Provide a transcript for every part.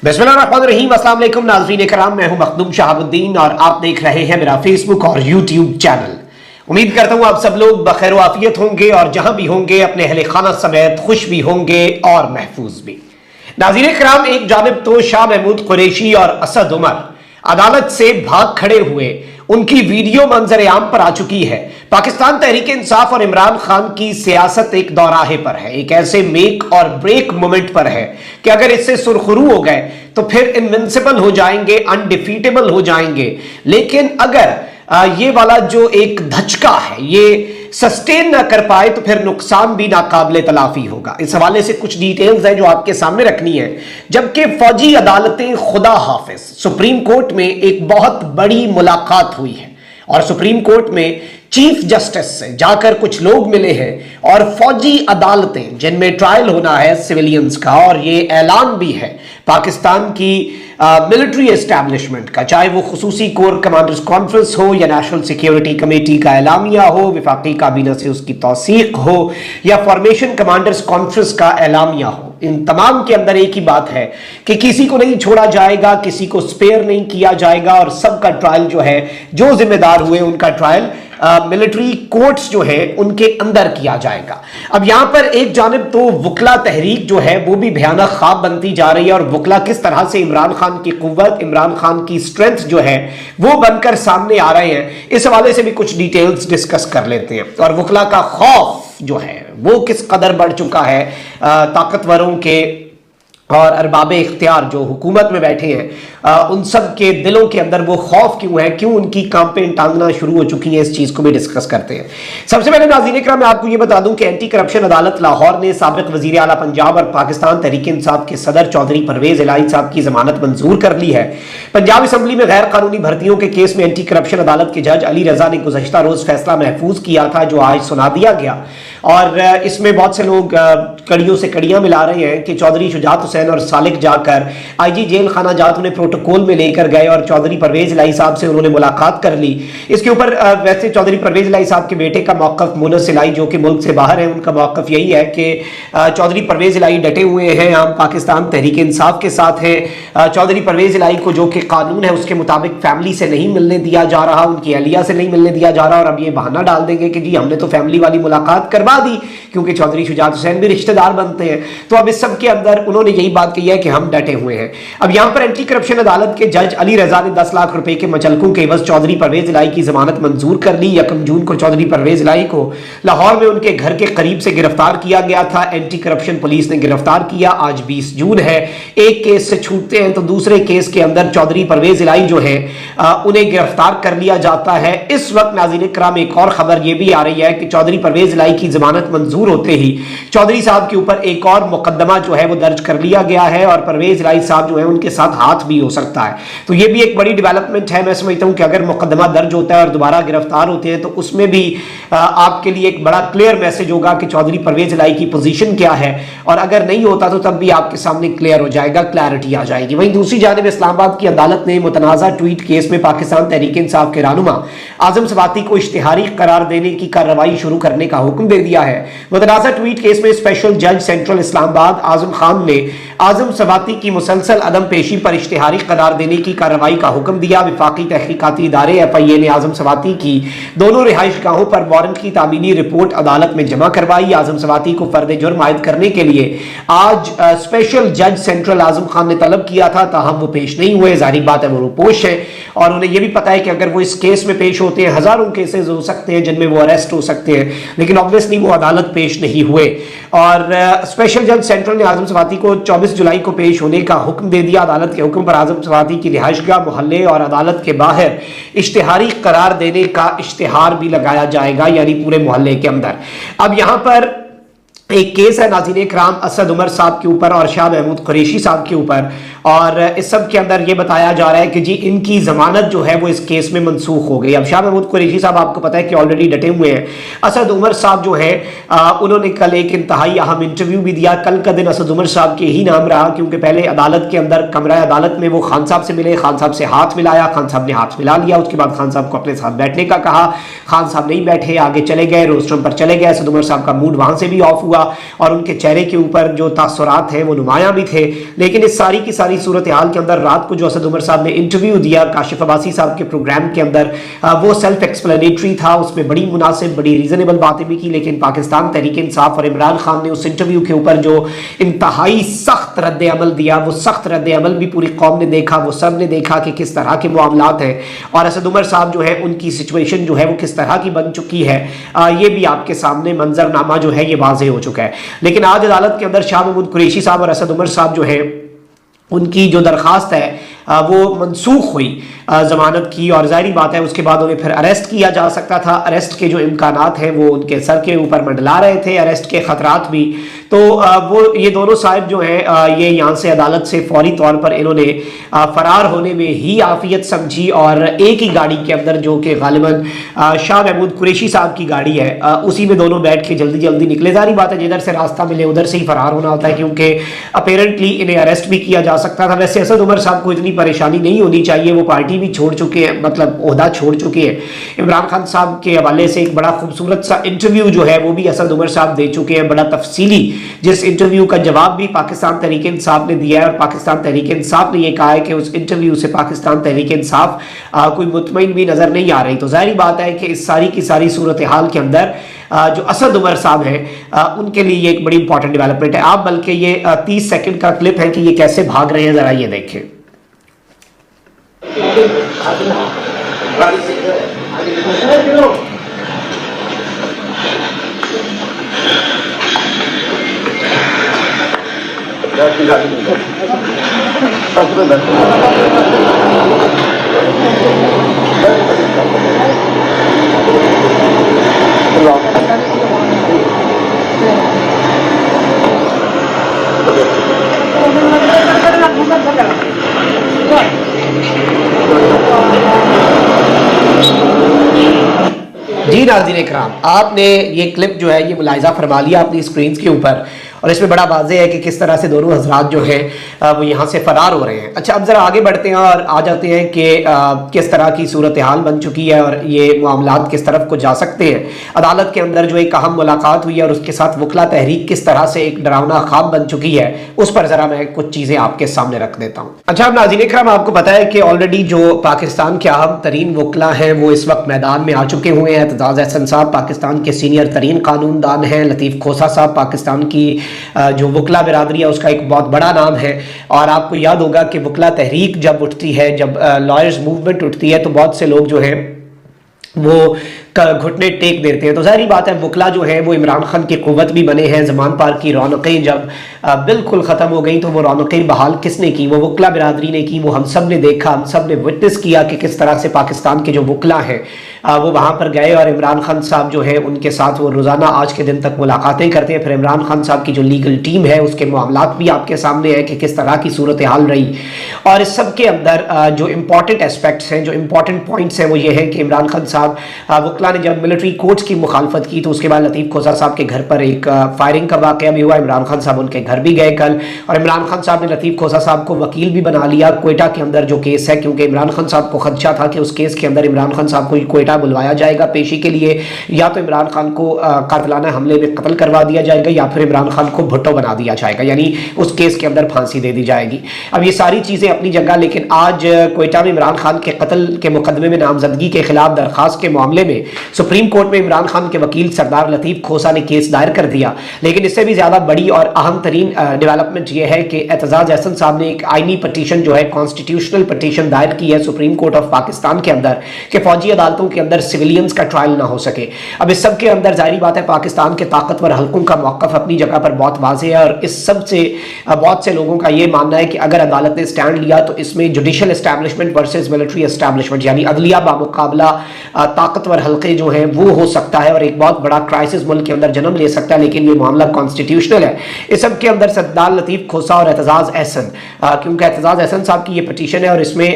बिस्मिल्लाहिर्रहमानिर्रहीम। अस्सलाम वालेकुम नाज़रीन कराम, मैं हूं मखदूम शहाबुद्दीन और आप देख रहे हैं मेरा फेसबुक और यूट्यूब चैनल। उम्मीद करता हूं आप सब लोग बखैर आफियत होंगे और जहां भी होंगे अपने अहले खाना समेत खुश भी होंगे और महफूज भी। नाज़रीन कराम, एक जानिब तो शाह महमूद कुरैशी और असद उमर अदालत से भाग खड़े हुए, उनकी वीडियो मंजर आम पर आ चुकी है। पाकिस्तान तहरीक इंसाफ और इमरान खान की सियासत एक दौराहे पर है, एक ऐसे मेक और ब्रेक मोमेंट पर है कि अगर इससे सुरखरू हो गए तो फिर इनविंसिबल हो जाएंगे, अनडिफीटेबल हो जाएंगे। लेकिन अगर ये वाला जो एक धचका है ये सस्टेन ना कर पाए तो फिर नुकसान भी नाकाबिले तलाफी होगा। इस हवाले से कुछ डिटेल्स हैं जो आपके सामने रखनी है। जबकि फौजी अदालतें खुदा हाफिज, सुप्रीम कोर्ट में एक बहुत बड़ी मुलाकात हुई है और सुप्रीम कोर्ट में चीफ जस्टिस से जाकर कुछ लोग मिले हैं और फौजी अदालतें जिनमें ट्रायल होना है सिविलियंस का, और ये ऐलान भी है पाकिस्तान की मिलिट्री एस्टैब्लिशमेंट का, चाहे वो खुसूसी कोर कमांडर्स कॉन्फ्रेंस हो या नेशनल सिक्योरिटी कमेटी का एलामिया हो, विफाकी काबीना से उसकी तौसीक हो या फॉर्मेशन कमांडर्स कॉन्फ्रेंस का एलामिया हो, इन तमाम के अंदर एक ही बात है कि किसी को नहीं छोड़ा जाएगा, किसी को स्पेयर नहीं किया जाएगा और सबका ट्रायल जो है, जो जिम्मेदार हुए उनका ट्रायल मिलिट्री कोर्ट्स जो है उनके अंदर किया जाएगा। अब यहां पर एक जानिब तो वकला तहरीक जो है वो भी भयानक ख्वाब बनती जा रही है और वकला किस तरह से इमरान खान की कुव्वत, इमरान खान की स्ट्रेंथ जो है वो बनकर सामने आ रहे हैं। इस हवाले से भी कुछ डिटेल्स डिस्कस कर लेते हैं और वकला का खौफ जो है वो किस कदर बढ़ चुका है ताकतवरों के और अरबाब इख्तियार जो हुकूमत में बैठे हैं उन सब के दिलों के अंदर वो खौफ क्यों है, क्यों उनकी कांपें टांगना शुरू हो चुकी हैं, इस चीज़ को भी डिस्कस करते हैं। सबसे पहले नाज़रीन इकराम मैं आपको ये बता दूं कि एंटी करप्शन अदालत लाहौर ने साबिक वज़ीर आला पंजाब और पाकिस्तान तहरीक इंसाफ के सदर चौधरी परवेज इलाही साहब की जमानत मंजूर कर ली है। पंजाब असम्बली में गैर कानूनी भर्तियों के केस में एंटी करप्शन अदालत के जज अली रजा ने गुज़श्ता रोज फैसला महफूज किया था जो आज सुना दिया गया और इसमें बहुत से लोग कड़ियों से कड़ियां मिला रहे हैं कि चौधरी शुजात हुसैन और सालिक जाकर आईजी जेल खाना जात उन्हें प्रोटोकॉल में लेकर गए और चौधरी परवेज इलाही साहब से उन्होंने मुलाकात कर ली। इसके ऊपर वैसे चौधरी परवेज इलाही साहब के बेटे का मौक़िफ़ मुनस इलाही जो कि मुल्क से बाहर है, उनका मौक़िफ़ यही है कि चौधरी परवेज इलाही डटे हुए हैं, हम पाकिस्तान तहरीक इंसाफ के साथ हैं। चौधरी परवेज इलाही को जो कि कानून है उसके मुताबिक फैमिली से नहीं मिलने दिया जा रहा, उनकी अहलिया से नहीं मिलने दिया जा रहा और अब ये बहाना डाल देंगे कि जी हमने तो फैमिली वाली मुलाकात करवा दी क्योंकि चौधरी शुजात हुसैन भी रिश्तेदार बनते हैं। तो अब इस सब के अंदर उन्होंने यही बात कही है कि हम डटे हुए हैं। अब यहां पर एंटी करप्शन अदालत के जज अली रजा ने 10 लाख रुपए के मचलकों के एवज चौधरी परवेज इलाही की जमानत मंजूर कर ली। 1 जून को चौधरी परवेज इलाही को लाहौर में उनके घर के करीब से गिरफ्तार किया गया था। एंटी करप्शन पुलिस ने गिरफ्तार किया। आज 20 जून है, एक केस से छूटते हैं तो दूसरे केस के अंदर चौधरी परवेज इलाही जो है उन्हें गिरफ्तार कर लिया जाता है। इस वक्त नाज़रीन इकराम एक और खबर यह भी आ रही है कि चौधरी परवेज इलाही की जमानत मंजूर होते ही चौधरी साहब के ऊपर एक और मुकदमा जो है वो दर्ज कर लिया गया है और परवेज इलाही साहब जो है उनके साथ हाथ भी हो सकता है। तो ये भी एक बड़ी डेवलपमेंट है। मैं समझता हूं कि अगर मुकदमा दर्ज होता है और दोबारा गिरफ्तार होते हैं तो उसमें भी आपके लिए एक बड़ा क्लियर मैसेज होगा कि चौधरी परवेज इलाही की पोजीशन क्या है, और अगर नहीं होता तो तब भी आपके सामने क्लियर हो जाएगा, क्लैरिटी आ जाएगी। वहीं दूसरी जानिब इस्लामाबाद की अदालत ने मुतनाज़ा ट्वीट केस में पाकिस्तान तहरीक इंसाफ के रहनुमा आजम सवाती को इश्तिहारी करार देने की कार्रवाई शुरू करने का हुक्म दे दिया है। मुतनाज़ा ट्वीट केस में स्पेशल जज सेंट्रल इस्लामाबाद आजम खान ने आजम सवाती की मुसलसल अदम पेशी पर इश्तिहारी करार देने की कार्रवाई का हुक्म दिया। विफाकी तहकीकाती इदारे FIA ने आजम सवाती की दोनों रिहाइश गाहों पर वारंट की तामीली रिपोर्ट अदालत में जमा करवाई। आजम सवाती को फर्द जुर्म आयद करने के लिए आज स्पेशल जज सेंट्रल आजम खान ने तलब किया था, ताहम वो पेश नहीं हुए। जाहिर बात है वो रुपोश है और उन्हें यह भी पता है कि अगर वो इस केस में पेश होते हैं हजारों केसेस हो सकते हैं जिनमें वो अरेस्ट हो सकते हैं, लेकिन ऑब्वियसली वो अदालत पेश नहीं हुए और स्पेशल जज सेंट्रल ने आजम सवाती को 24 जुलाई को पेश होने का हुक्म दे दिया। अदालत के हुक्म पर आजम सवाती की रिहाइशगाह, मोहल्ले और अदालत के बाहर इश्तिहारी करार देने का इश्तिहार भी लगाया जाएगा, यानी पूरे मोहल्ले के अंदर। अब यहां पर एक केस है नाज़रीन इकराम असद उमर साहब के ऊपर और शाह महमूद कुरैशी साहब के ऊपर, और इस सब के अंदर ये बताया जा रहा है कि जी इनकी जमानत जो है वो इस केस में मनसूख हो गई। अब शाह महमूद कुरैशी साहब आपको पता है कि ऑलरेडी डटे हुए हैं। असद उमर साहब जो है उन्होंने कल एक इंतहाई अहम इंटरव्यू भी दिया। कल का दिन असद उमर साहब के ही नाम रहा क्योंकि पहले अदालत के अंदर कमरा अदालत में वो खान साहब से मिले, खान साहब से हाथ मिलाया, खान साहब ने हाथ मिला लिया, उसके बाद खान साहब को अपने साथ बैठने का कहा, खान साहब नहीं बैठे, आगे चले गए, रोस्ट्रम पर चले गए। असद उमर साहब का मूड वहां से भी ऑफ हुआ। हुआ और उनके चेहरे के ऊपर जो तासुरात हैं वो नुमायां भी थे। लेकिन इस सारी की सारी सूरत हाल के अंदर रात को जो असद उमर साहब ने इंटरव्यू दिया काशिफ अब्बासी साहब के प्रोग्राम के अंदर, वो सेल्फ एक्सप्लेनेटरी था, उसमें बड़ी मुनासिब बड़ी रीजनेबल बातें भी की। लेकिन पाकिस्तान तहरीक इंसाफ और इमरान खान ने उस इंटरव्यू के ऊपर जो इंतहाई सख्त रद्द अमल दिया, वो सख्त रद्द अमल भी पूरी कौम ने देखा, वो सब ने देखा कि किस तरह के मामलात हैं और असद उमर साहब जो है उनकी सिचुएशन जो है वो किस तरह की बन चुकी है। ये भी आपके सामने मंजरनामा जो है ये वाज़ेह हो चुका है। लेकिन आज अदालत के अंदर शाह महमूद कुरैशी साहब और असद उमर साहब जो है उनकी जो दरख्वास्त है वो मनसूख हुई जमानत की, और जाहिर बात है उसके बाद उन्हें फिर अरेस्ट किया जा सकता था। अरेस्ट के जो इम्कानात हैं वो उनके सर के ऊपर मंडला रहे थे, अरेस्ट के खतरात भी। तो वो ये दोनों साहब जो हैं ये यहाँ से अदालत से फौरी तौर पर इन्होंने फरार होने में ही आफियत समझी और एक ही गाड़ी के अंदर जो कि गालिबन शाह महमूद कुरैशी साहब की गाड़ी है उसी में दोनों बैठ के जल्दी जल्दी निकले। जाहिर बात है जिधर से रास्ता मिले उधर से ही फरार होना होता है, क्योंकि अपेरेंटली इन्हें अरेस्ट भी किया जा सकता था। वैसे असद उमर साहब को इतनी परेशानी नहीं होनी चाहिए, वो पार्टी भी छोड़ चुके हैं, मतलब ओहदा छोड़ चुके हैं। इमरान खान साहब के हवाले से एक बड़ा खूबसूरत सा इंटरव्यू जो है वो भी असद उमर साहब दे चुके हैं, बड़ा तफसीली, जिस इंटरव्यू का जवाब भी पाकिस्तान तहरीक इंसाफ ने दिया है। और पाकिस्तान तहरीक इंसाफ ने यह कहा है कि उस इंटरव्यू से पाकिस्तान तहरीक इंसाफ कोई मुतमईन भी नजर नहीं आ रही। तो जाहिर बात है कि इस सारी की सारी सूरत हाल के अंदर जो असद उमर साहब हैं उनके लिए ये एक बड़ी इंपॉर्टेंट डेवलपमेंट है। आप बल्कि ये 30 सेकंड का क्लिप है कि ये कैसे भाग रहे हैं, जरा ये देखें। जी नाज़रीन इकराम, आपने ये क्लिप जो है ये मुलाहिज़ा फरमा लिया अपनी स्क्रीन के ऊपर, और इसमें बड़ा वाज़ेह है कि किस तरह से दोनों हजरात जो हैं वो यहाँ से फ़रार हो रहे हैं। अच्छा, अब ज़रा आगे बढ़ते हैं और आ जाते हैं कि किस तरह की सूरत हाल बन चुकी है और ये मामलात किस तरफ को जा सकते हैं। अदालत के अंदर जो एक अहम मुलाकात हुई है और उसके साथ वकला तहरीक किस तरह से एक डरावना ख्वाब बन चुकी है, उस पर ज़रा मैं कुछ चीज़ें आपके सामने रख देता हूँ। अच्छा, अब नाज़रीन इकराम, आपको पता है कि ऑलरेडी जो पाकिस्तान के अहम तरीन वकला हैं वो इस वक्त मैदान में आ चुके हुए हैं। एतजाज़ अहसन साहब पाकिस्तान के सीनियर तरीन कानूनदान हैं, लतीफ़ खोसा साहब पाकिस्तान की जो वकला बिरादरी है उसका एक बहुत बड़ा नाम है। और आपको याद होगा कि वकला तहरीक जब उठती है, जब लॉयर्स मूवमेंट उठती है, तो बहुत से लोग जो हैं वो घुटने टेक देते हैं। तो जाहिर बात है वकला जो है वो इमरान खान की कुव्वत भी बने हैं। ज़मान पार्क की रौनकें जब बिल्कुल ख़त्म हो गई तो वो रौनकें बहाल किसने की? वो वकला बिरादरी ने की। वो हम सब ने देखा, हम सब ने विटनेस किया कि किस तरह से पाकिस्तान के जो वकला हैं वो वहाँ पर गए और इमरान खान साहब जो है उनके साथ वो रोज़ाना आज के दिन तक मुलाकातें करते हैं। फिर इमरान खान साहब की जो लीगल टीम है उसके मामलात भी आपके सामने है कि किस तरह की सूरत हाल रही। और इस सब के अंदर जो इम्पॉर्टेंट एस्पेक्ट्स हैं, जो इम्पॉर्टेंट पॉइंट्स हैं, वो ये है कि इमरान खान साहब वकला ने जब मिलिट्री कोर्ट की मुखालफत की तो उसके बाद लतीफ़ खोसा साहब के घर पर एक फायरिंग का वाक़या भी हुआ। इमरान खान साहब उनके घर भी गए कल, और इमरान खान साहब ने लतीफ़ खोसा साहब को वकील भी बना लिया क्वेटा के अंदर जो केस है, क्योंकि इमरान खान साहब को खदशा था कि उस केस के अंदर इमरान खान साहब को क्वेटा बुलवाया जाएगा पेशी के लिए, या तो इमरान खान को कातिलाना हमले में कत्ल करवा दिया जाएगा या फिर इमरान खान को भुट्टो बना दिया जाएगा, यानी उस केस के अंदर फांसी दे दी जाएगी। अब ये सारी चीज़ें अपनी जगह, लेकिन आज क्वेटा में इमरान खान के कत्ल के मुकदमे में नामजदगी के खिलाफ दरखास्त के मामले में सुप्रीम कोर्ट में इमरान खान के वकील सरदार लतीफ़ खोसा ने केस दायर कर दिया। लेकिन इससे भी ज़्यादा बड़ी और अहम तरीन डेवलपमेंट यह है कि एतजाज़ अहसन साहब ने एक आईनी पटिशन जो है कॉन्स्टिट्यूशनल पटिशन दायर की है सुप्रीम कोर्ट ऑफ पाकिस्तान के अंदर कि फौजी अदालतों के अंदर सिविलियंस का ट्रायल ना हो सके। अब इस सब के अंदर जाहिर बात है पाकिस्तान के ताकतवर हल्कों का मौक़िफ़ अपनी जगह पर बहुत वाज़ेह है, और इस सब से बहुत से लोगों का ये मानना है कि अगर अदालत ने स्टैंड लिया तो इसमें judicial establishment versus military establishment, यानी अदलिया बामुकाबला ताकतवर हल्के जो हैं वो हो सकता है और एक बहुत बड़ा क्राइसिस मुल्क के अंदर जन्म ले सकता है। लेकिन ये मामला कॉन्स्टिट्यूशनल है। इस सब के अंदर सरदार लतीफ़ खोसा और एतजाज़ अहसन, क्योंकि एतजाज़ अहसन साहब की ये पटिशन है और इसमें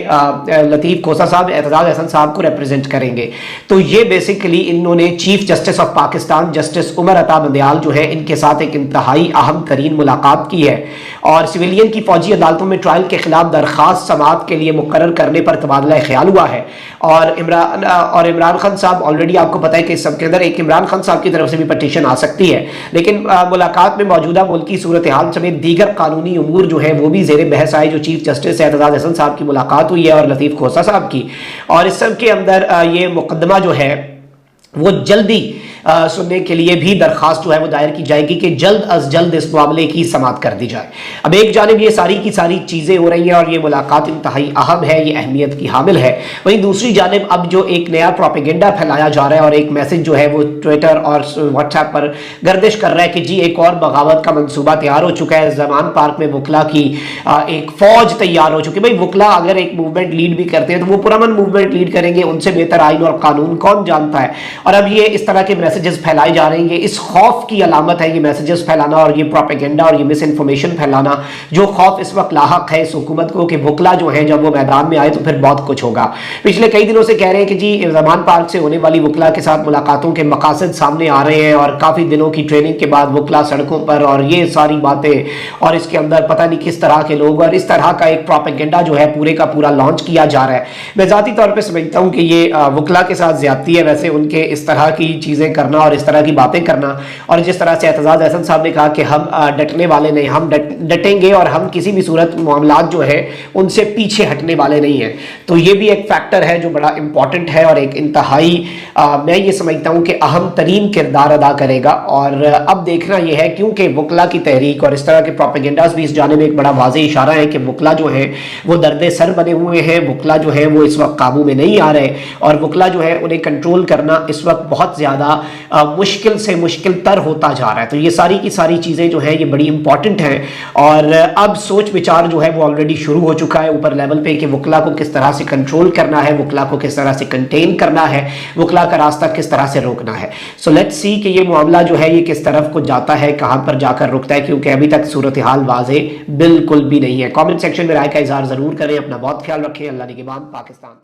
लतीफ़ खोसा साहब एतजाज़ अहसन साहब को रिप्रेजेंट करेंगे। तो ये बेसिकली इन्होंने chief justice of Pakistan justice Umar Ata Bandial जो है इनके साथ एक इंतहाई अहम तरीन मुलाकात की है, और सिविलियन की फौजी अदालतों में ट्रायल के खिलाफ दरखास्त समाअत के लिए मुकर्रर करने पर तबादला ख्याल हुआ है। और इमरान खान साहब, ऑलरेडी आपको पता है कि इस सब के अंदर एक इमरान खान साहब की तरफ से भी पटिशन आ सकती है, लेकिन मुलाकात में मौजूदा मुल्क की सूरत हाल समेत दीगर कानूनी उमूर जो है वो भी जेर बहस आए। जो चीफ जस्टिस एतजाज हसन साहब की मुलाकात हुई है और लतीफ खोसा साहब की, और इस सब के अंदर ये मुकदमा जो है वो जल्दी सुनने के लिए भी दरखास्त जो है वो दायर की जाएगी कि जल्द अज जल्द इस मामले की समाअत कर दी जाए। अब एक जानिब ये सारी की सारी चीज़ें हो रही हैं और ये मुलाकात इंतहाई अहम है, ये अहमियत की हामिल है। वहीं दूसरी जानिब अब जो एक नया प्रोपेगेंडा फैलाया जा रहा है और एक मैसेज जो है वो ट्विटर और व्हाट्सएप पर गर्दिश कर रहा है कि जी एक और बगावत का मंसूबा तैयार हो चुका है। जमान पार्क में वकला की एक फौज तैयार हो चुकी है। भाई वकला अगर एक मूवमेंट लीड भी करते हैं तो वो पुरअमन मूवमेंट लीड करेंगे, उनसे बेहतर आइन और कानून कौन जानता है। और अब ये इस तरह के मैसेजेस फैलाए जा रहे हैं, ये इस खौफ की अलामत है, ये मैसेजेस फैलाना और ये प्रोपेगेंडा और ये मिस इन्फॉर्मेशन फैलाना, जो खौफ इस वक्त लाहक है इस हुकूमत को कि वकला जो है जब वो मैदान में आए तो फिर बहुत कुछ होगा। पिछले कई दिनों से कह रहे हैं कि जी जमान पार्क से होने वाली वकला के साथ मुलाकातों के मकासद सामने आ रहे हैं और काफ़ी दिनों की ट्रेनिंग के बाद वकला सड़कों पर और ये सारी बातें, और इसके अंदर पता नहीं किस तरह के लोग, और इस तरह का एक प्रोपेगेंडा जो है पूरे का पूरा लॉन्च किया जा रहा है। मैं ज़ाती तौर पर समझता हूँ कि ये वकला के साथ ज्यादती है वैसे उनके इस तरह की चीज़ें करना और इस तरह की बातें करना। और जिस तरह से एतजाज हसन साहब ने कहा कि हम डटने वाले नहीं, हम डटेंगे और हम किसी भी सूरत मामलात जो है उनसे पीछे हटने वाले नहीं हैं, तो ये भी एक फैक्टर है जो बड़ा इंपॉर्टेंट है और एक इंतहाई मैं ये समझता हूँ कि अहम तरीन किरदार अदा करेगा। और अब देखना यह है क्योंकि वकला की तहरीक और इस तरह के प्रोपेगेंडास भी इस जाने में एक बड़ा वाज़ेह इशारा है कि वकला जो है वो दर्द सर बने हुए हैं, वकला जो है वो इस वक्त काबू में नहीं आ रहे और वकला जो है उन्हें कंट्रोल करना इस वक्त बहुत ज़्यादा मुश्किल से मुश्किल तर होता जा रहा है। तो ये सारी की सारी चीज़ें जो है ये बड़ी इंपॉर्टेंट हैं और अब सोच विचार जो है वो ऑलरेडी शुरू हो चुका है ऊपर लेवल पे कि वकला को किस तरह से कंट्रोल करना है, वकला को किस तरह से कंटेन करना है, वकला का रास्ता किस तरह से रोकना है। सो लेट्स सी कि ये मामला जो है ये किस तरफ को जाता है, कहाँ पर जाकर रुकता है, क्योंकि अभी तक सूरत हाल वाज़े बिल्कुल भी नहीं है। कमेंट सेक्शन में राय का इजहार जरूर करें। अपना बहुत ख्याल रखें। अल्लाह निगहबान। पाकिस्तान।